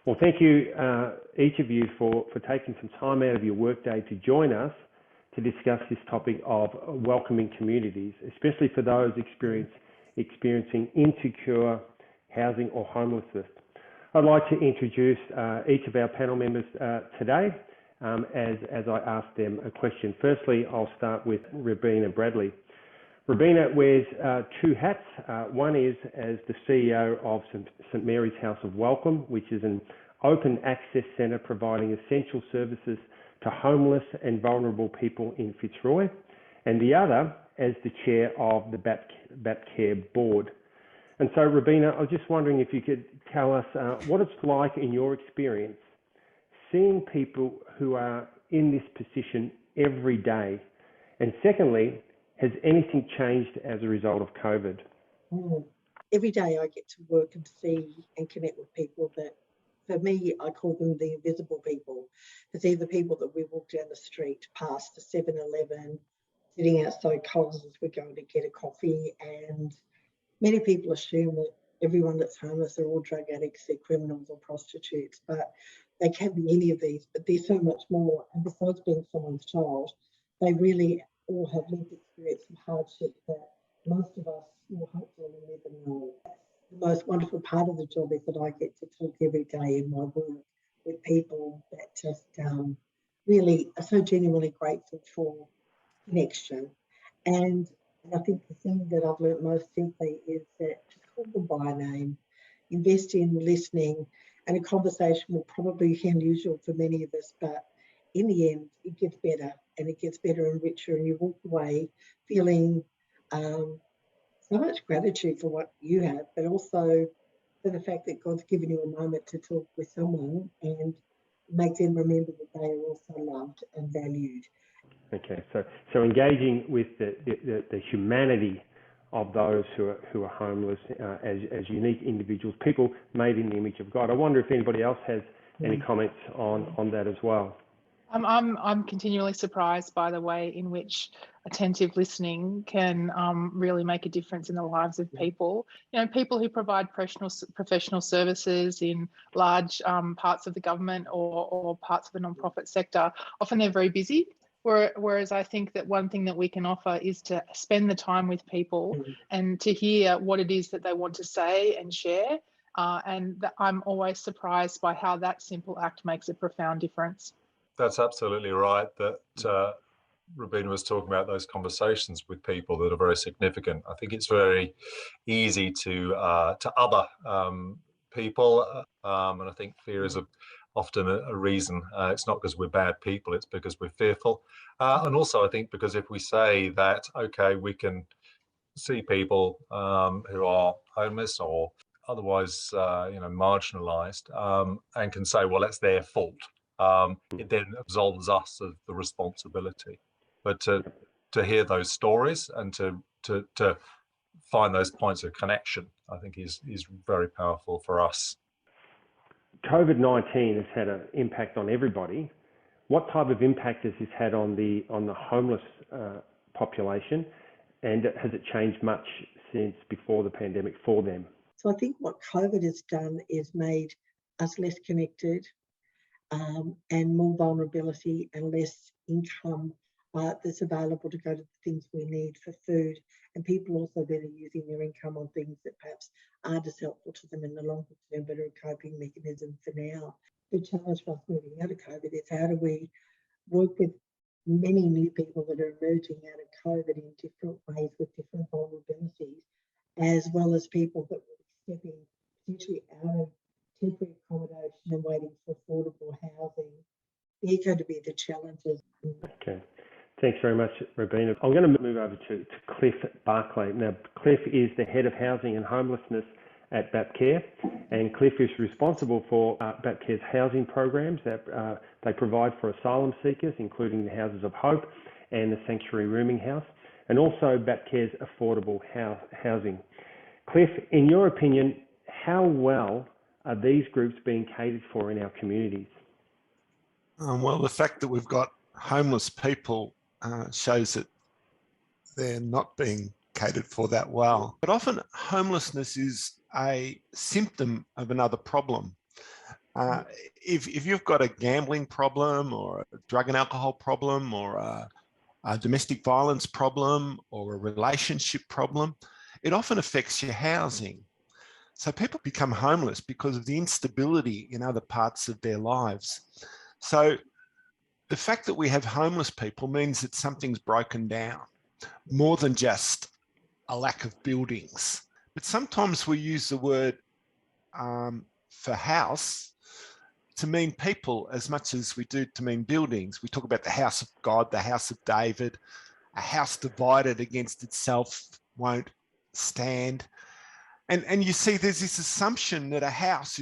Well, thank you, each of you, for taking some time out of your workday to join us to discuss this topic of welcoming communities, especially for those experiencing insecure housing or homelessness. I'd like to introduce each of our panel members today as I ask them a question. Firstly, I'll start with Robina Bradley. Robina wears two hats. One is as the CEO of St Mary's House of Welcome, which is an open access centre providing essential services to homeless and vulnerable people in Fitzroy, and the other as the chair of the BAPCare board. And so, Robina, I was just wondering if you could tell us what it's like in your experience seeing people who are in this position every day, and secondly, has anything changed as a result of COVID? Every day I get to work and see and connect with people that, for me, I call them the invisible people. They're the people that we walk down the street past the 7-Eleven, sitting outside Coles as we're going to get a coffee, and many people assume that everyone that's homeless are all drug addicts, they're criminals or prostitutes, but they can be any of these, but there's so much more. And besides being someone's child, they really all have lived experience of hardship that most of us will hopefully never know. The most wonderful part of the job is that I get to talk every day in my work with people that just really are so genuinely grateful for connection. And I think the thing that I've learned most simply is that just call them by name, invest in listening, and a conversation will probably be unusual for many of us, but in the end, it gets better, and it gets better and richer, and you walk away feeling so much gratitude for what you have, but also for the fact that God's given you a moment to talk with someone and make them remember that they are also loved and valued. Okay, so engaging with the humanity of those who are homeless as unique individuals, people made in the image of God. I wonder if anybody else has any comments on that as well. I'm continually surprised by the way in which attentive listening can really make a difference in the lives of people. You know, people who provide professional services in large parts of the government or parts of the non-profit sector, often they're very busy. Whereas I think that one thing that we can offer is to spend the time with people and to hear what it is that they want to say and share. And I'm always surprised by how that simple act makes a profound difference. That's absolutely right, that Robina was talking about those conversations with people that are very significant. I think it's very easy to other people, and I think fear is often a reason. It's not because we're bad people, it's because we're fearful. And also I think because if we say that, okay, we can see people who are homeless or otherwise marginalised, and can say, well, that's their fault. It then absolves us of the responsibility. But to hear those stories and to find those points of connection, I think is very powerful for us. COVID-19 has had an impact on everybody. What type of impact has this had on the homeless population, and has it changed much since before the pandemic for them? So I think what COVID has done is made us less connected, and more vulnerability and less income that's available to go to the things we need for food, and people also better using their income on things that perhaps aren't as helpful to them in the longer term, but are a coping mechanism for now. The challenge for us moving out of COVID is how do we work with many new people that are emerging out of COVID in different ways with different vulnerabilities, as well as people that were stepping potentially out of temporary accommodation and waiting for affordable housing. They're going to be the challenges. Okay. Thanks very much, Robina. I'm going to move over to Cliff Barclay. Now, Cliff is the Head of Housing and Homelessness at BAPCare, and Cliff is responsible for BAPCare's housing programs that they provide for asylum seekers, including the Houses of Hope and the Sanctuary Rooming House, and also BAPCare's affordable housing. Cliff, in your opinion, how well are these groups being catered for in our communities? Well, the fact that we've got homeless people shows that they're not being catered for that well. But often homelessness is a symptom of another problem. If you've got a gambling problem or a drug and alcohol problem or a domestic violence problem or a relationship problem, it often affects your housing. So people become homeless because of the instability in other parts of their lives. So the fact that we have homeless people means that something's broken down, more than just a lack of buildings. But sometimes we use the word for house to mean people as much as we do to mean buildings. We talk about the house of God, the house of David. A house divided against itself won't stand. And you see, there's this assumption that a house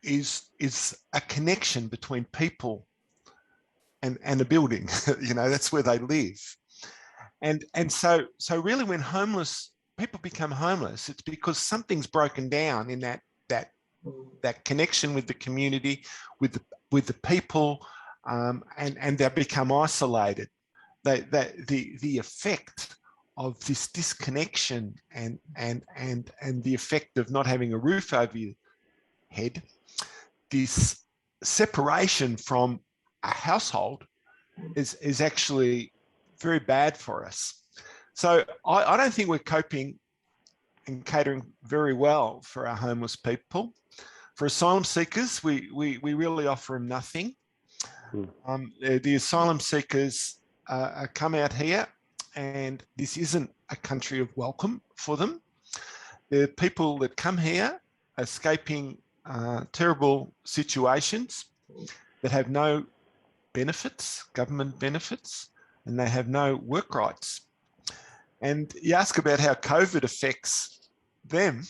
is a connection between people and a building. You know, that's where they live. And so really, when people become homeless, it's because something's broken down in that connection with the community, with the people, and they become isolated. The effect of this disconnection and the effect of not having a roof over your head, this separation from a household is actually very bad for us. So I don't think we're coping and catering very well for our homeless people. For asylum seekers, we really offer them nothing. The asylum seekers come out here, and this isn't a country of welcome for them. The people that come here escaping terrible situations that have no benefits, government benefits, and they have no work rights. And you ask about how COVID affects them.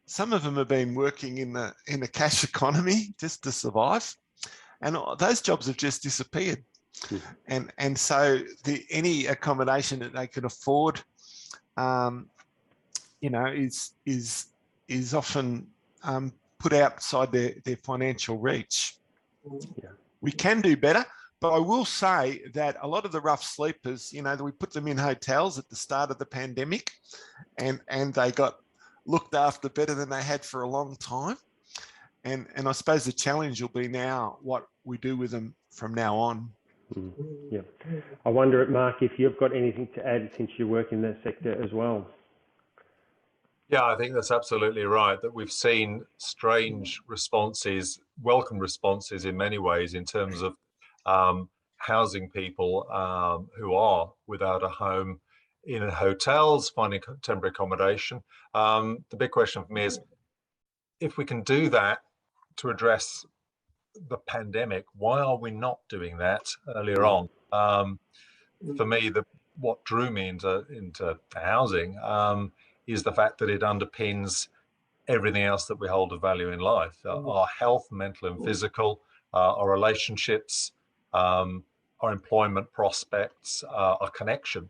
Some of them have been working in the cash economy just to survive, and those jobs have just disappeared. And so any accommodation that they can afford, you know, is often put outside their financial reach. Yeah. We can do better, but I will say that a lot of the rough sleepers, you know, we put them in hotels at the start of the pandemic, and they got looked after better than they had for a long time. And I suppose the challenge will be now what we do with them from now on. Yeah. I wonder, Mark, if you've got anything to add since you work in that sector as well. Yeah, I think that's absolutely right, that we've seen strange responses, welcome responses in many ways in terms of housing people who are without a home in hotels, finding temporary accommodation. The big question for me is, if we can do that to address the pandemic, why are we not doing that earlier on? For me, what drew me into housing is the fact that it underpins everything else that we hold of value in life: our health, mental and physical, our relationships, our employment prospects, our connection.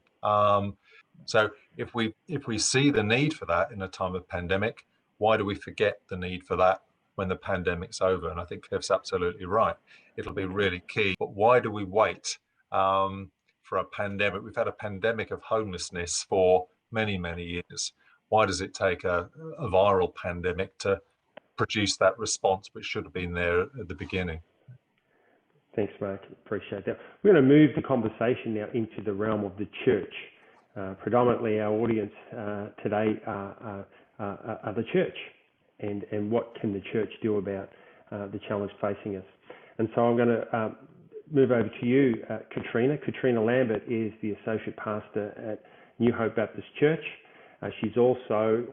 So if we see the need for that in a time of pandemic, why do we forget the need for that when the pandemic's over? And I think Cliff's absolutely right. It'll be really key. But why do we wait for a pandemic? We've had a pandemic of homelessness for many, many years. Why does it take a viral pandemic to produce that response, which should have been there at the beginning? Thanks, Mark. Appreciate that. We're going to move the conversation now into the realm of the church. Predominantly, our audience today are the church, and what can the church do about the challenge facing us? And so I'm going to move over to you, Katrina. Katrina Lambert is the associate pastor at New Hope Baptist Church. She's also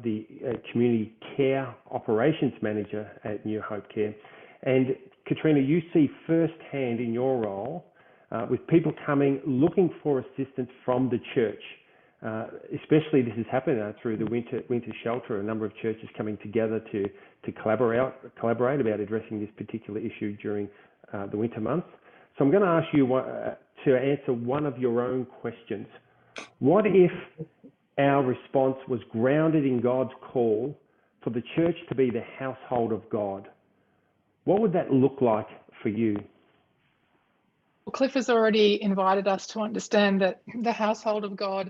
the community care operations manager at New Hope Care. And Katrina, you see firsthand in your role with people coming looking for assistance from the church. Especially this has happened through the winter shelter, a number of churches coming together to collaborate about addressing this particular issue during the winter months. So I'm going to ask you to answer one of your own questions. What if our response was grounded in God's call for the church to be the household of God? What would that look like for you? Well, Cliff has already invited us to understand that the household of God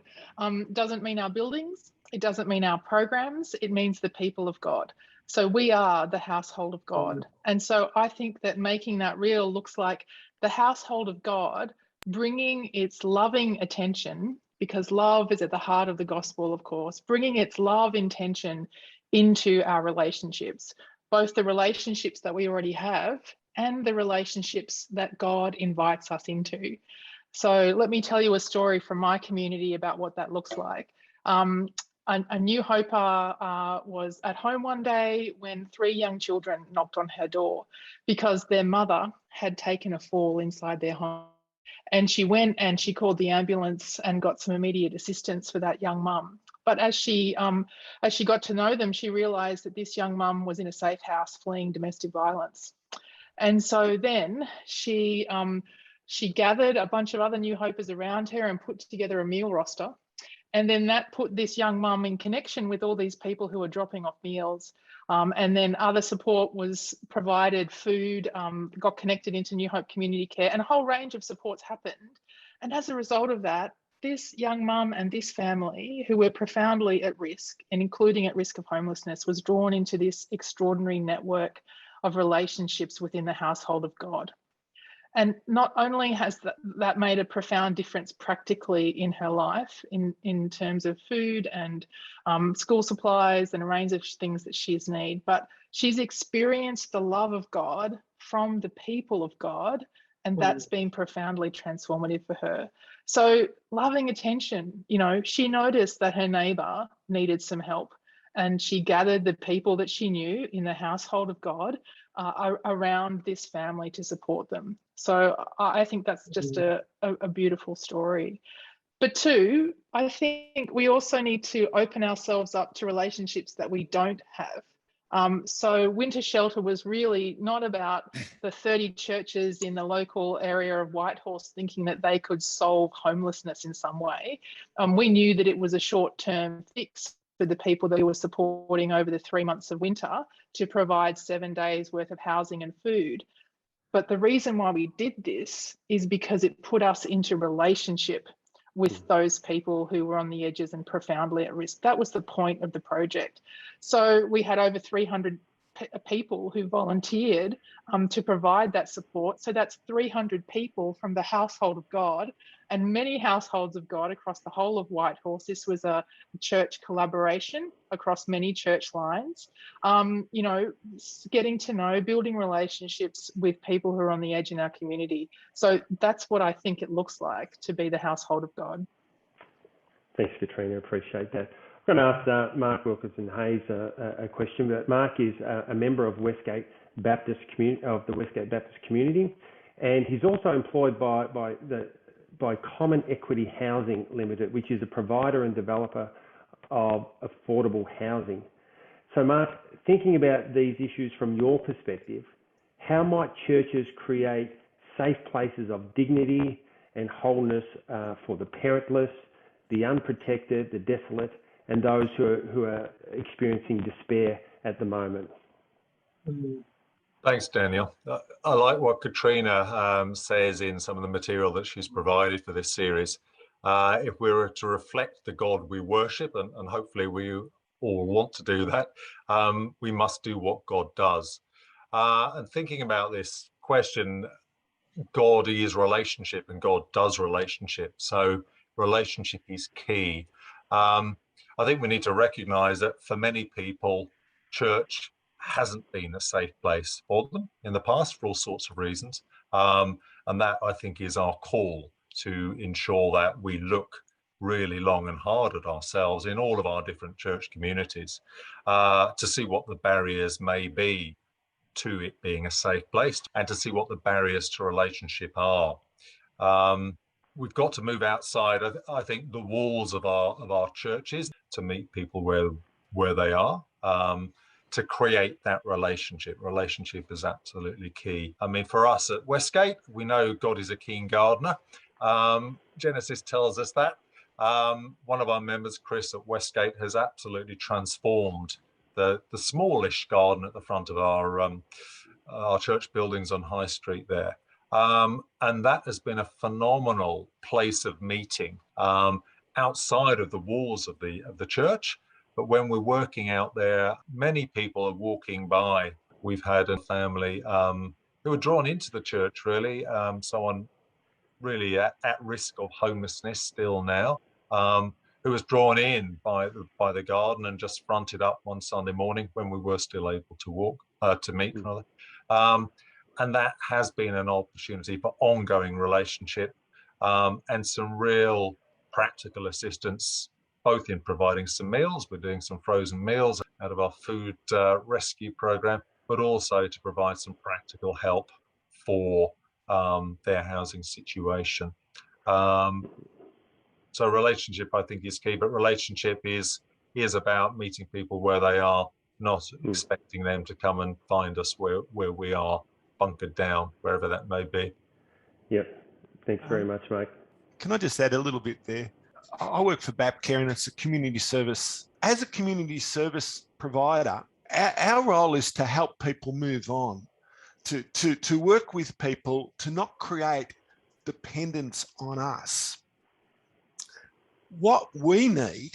doesn't mean our buildings, It doesn't mean our programs, it means the people of God. So we are the household of God. And so I think that making that real looks like the household of God bringing its loving attention, because love is at the heart of the gospel, of course, bringing its love intention into our relationships, both the relationships that we already have and the relationships that God invites us into. So let me tell you a story from my community about what that looks like. A new hoper was at home one day when 3 young children knocked on her door because their mother had taken a fall inside their home. And she went and she called the ambulance and got some immediate assistance for that young mum. But as she got to know them, she realised that this young mum was in a safe house fleeing domestic violence. And so then she gathered a bunch of other new hopers around her and put together a meal roster. And then that put this young mum in connection with all these people who were dropping off meals. And then other support was provided, food, got connected into New Hope Community Care, and a whole range of supports happened. And as a result of that, this young mum and this family, who were profoundly at risk, and including at risk of homelessness, was drawn into this extraordinary network of relationships within the household of God. And not only has that made a profound difference practically in her life in terms of food and school supplies and a range of things that she's needed, but she's experienced the love of God from the people of God, and that's been profoundly transformative for her. So loving attention, she noticed that her neighbour needed some help, and she gathered the people that she knew in the household of God around this family to support them. So I think that's just a beautiful story. But 2, I think we also need to open ourselves up to relationships that we don't have. So Winter Shelter was really not about the 30 churches in the local area of Whitehorse thinking that they could solve homelessness in some way. We knew that it was a short-term fix for the people that we were supporting over the 3 months of winter to provide 7 days worth of housing and food. But the reason why we did this is because it put us into relationship with those people who were on the edges and profoundly at risk. That was the point of the project. So we had over 300 people who volunteered to provide that support. So that's 300 people from the household of God and many households of God across the whole of Whitehorse. This was a church collaboration across many church lines, getting to know, building relationships with people who are on the edge in our community. So that's what I think it looks like to be the household of God. Thanks, Katrina. Appreciate that. I'm going to ask Mark Wilkinson Hayes a question. But Mark is a member of Westgate Baptist community, and he's also employed by Common Equity Housing Limited, which is a provider and developer of affordable housing. So, Mark, thinking about these issues from your perspective, how might churches create safe places of dignity and wholeness for the parentless, the unprotected, the desolate, and those who are experiencing despair at the moment? Thanks, Daniel. I like what Katrina says in some of the material that she's provided for this series. If we were to reflect the God we worship, and hopefully we all want to do that, we must do what God does. And thinking about this question, God is relationship and God does relationship. So relationship is key. I think we need to recognize that for many people, church hasn't been a safe place for them in the past for all sorts of reasons. And that, I think, is our call to ensure that we look really long and hard at ourselves in all of our different church communities to see what the barriers may be to it being a safe place and to see what the barriers to relationship are. We've got to move outside, I think, the walls of our churches to meet people where they are, to create that relationship. Relationship is absolutely key. I mean, for us at Westgate, we know God is a keen gardener. Genesis tells us that. One of our members, Chris, at Westgate, has absolutely transformed the smallish garden at the front of our church buildings on High Street there. And that has been a phenomenal place of meeting outside of the walls of the church. But when we're working out there, many people are walking by. We've had a family who were drawn into the church, really, someone really at risk of homelessness still now, who was drawn in by the garden and just fronted up one Sunday morning when we were still able to meet rather. And that has been an opportunity for ongoing relationship and some real practical assistance, both in providing some meals. We're doing some frozen meals out of our food rescue program, but also to provide some practical help for their housing situation. So relationship, I think, is key, but relationship is about meeting people where they are, not expecting them to come and find us where we are bunkered down, wherever that may be. Yep. Thanks very much, Mike. Can I just add a little bit there? I work for BAPCare, and it's a community service. As a community service provider, our role is to help people move on, to work with people, to not create dependence on us. What we need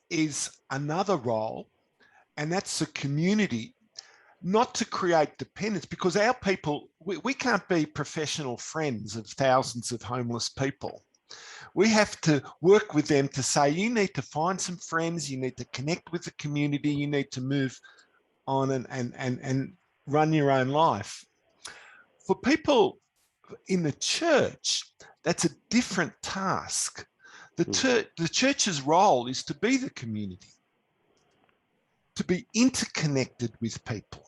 is another role, and that's the community, not to create dependence, because our people, we can't be professional friends of thousands of homeless people. We have to work with them to say, you need to find some friends, you need to connect with the community, you need to move on and run your own life. For people in the church, that's a different task. The church's role is to be the community, to be interconnected with people,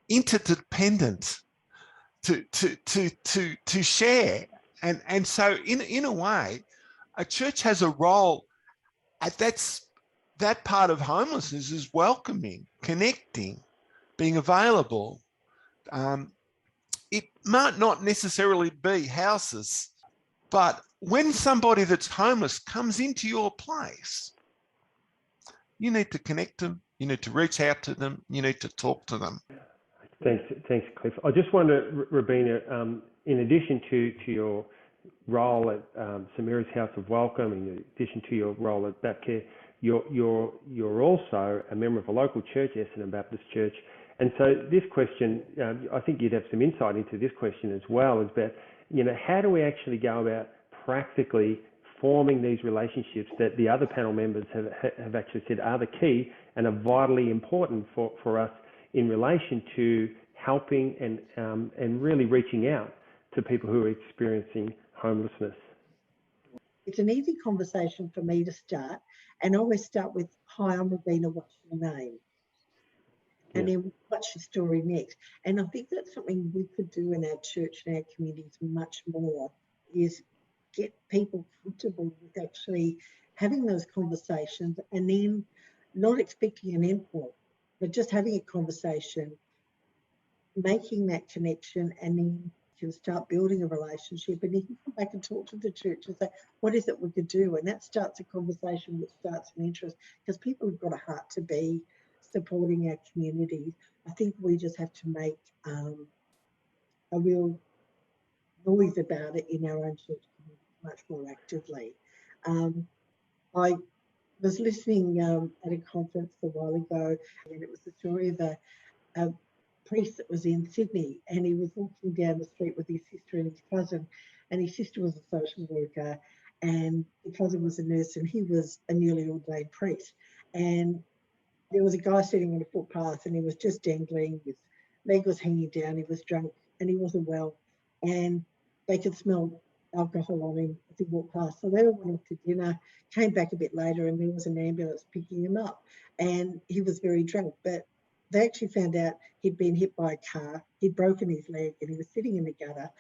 interdependent, to share. And so in a way, a church has a role at that part of homelessness is welcoming, connecting, being available. It might not necessarily be houses, but when somebody that's homeless comes into your place, you need to connect them, you need to reach out to them, you need to talk to them. Thanks, Cliff. I just wonder, Robina, in addition to your role at St Mary's House of Welcome, in addition to your role at BAPCare, you're also a member of a local church, Essendon Baptist Church. And so this question, I think you'd have some insight into this question as well, is about, how do we actually go about practically forming these relationships that the other panel members have actually said are the key and are vitally important for us in relation to helping and really reaching out to people who are experiencing homelessness? It's an easy conversation for me to start, and I always start with, hi, I'm Robina, what's your name? And then what's your story next? And I think that's something we could do in our church and our communities much more, is get people comfortable with actually having those conversations, and then not expecting an endpoint, but just having a conversation, making that connection, and then you can start building a relationship, and you can come back and talk to the church and say, what is it we could do? And that starts a conversation, which starts an interest, because people have got a heart to be supporting our communities. I think we just have to make a real noise about it in our own church community much more actively. I was listening at a conference a while ago, and it was the story of a priest that was in Sydney, and he was walking down the street with his sister and his cousin, and his sister was a social worker and the cousin was a nurse, and he was a newly ordained priest. And there was a guy sitting on a footpath, and he was just dangling, his leg was hanging down, he was drunk and he wasn't well, and they could smell alcohol on him as he walked past. So they all went off to dinner, came back a bit later, and there was an ambulance picking him up, and he was very drunk. But they actually found out he'd been hit by a car, he'd broken his leg, and he was sitting in the gutter.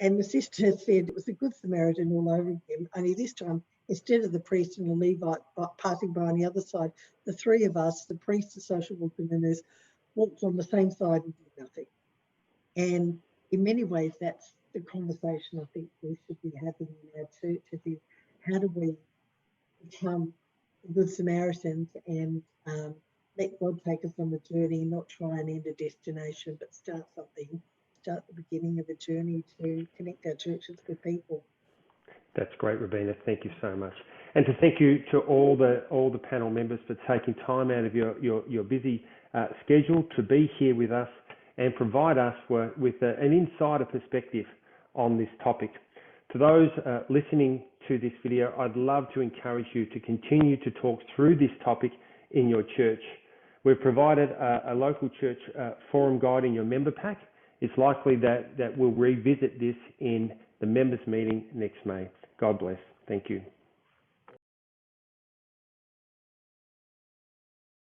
And the sister said it was a Good Samaritan all over again, only this time, instead of the priest and the Levite passing by on the other side, the three of us, the priest, the social worker, and the nurse, walked on the same side and did nothing. And in many ways, that's the conversation I think we should be having in our churches, is how do we become Good Samaritans and let God take us on the journey, not try and end a destination, but start the beginning of a journey to connect our churches with people. That's great, Robina. Thank you so much. And to thank you to all the panel members for taking time out of your busy schedule to be here with us and provide us with an insider perspective on this topic. To those listening to this video, I'd love to encourage you to continue to talk through this topic in your church. We've provided a local church forum guide in your member pack. It's likely that we'll revisit this in the members meeting next May. God bless. Thank you.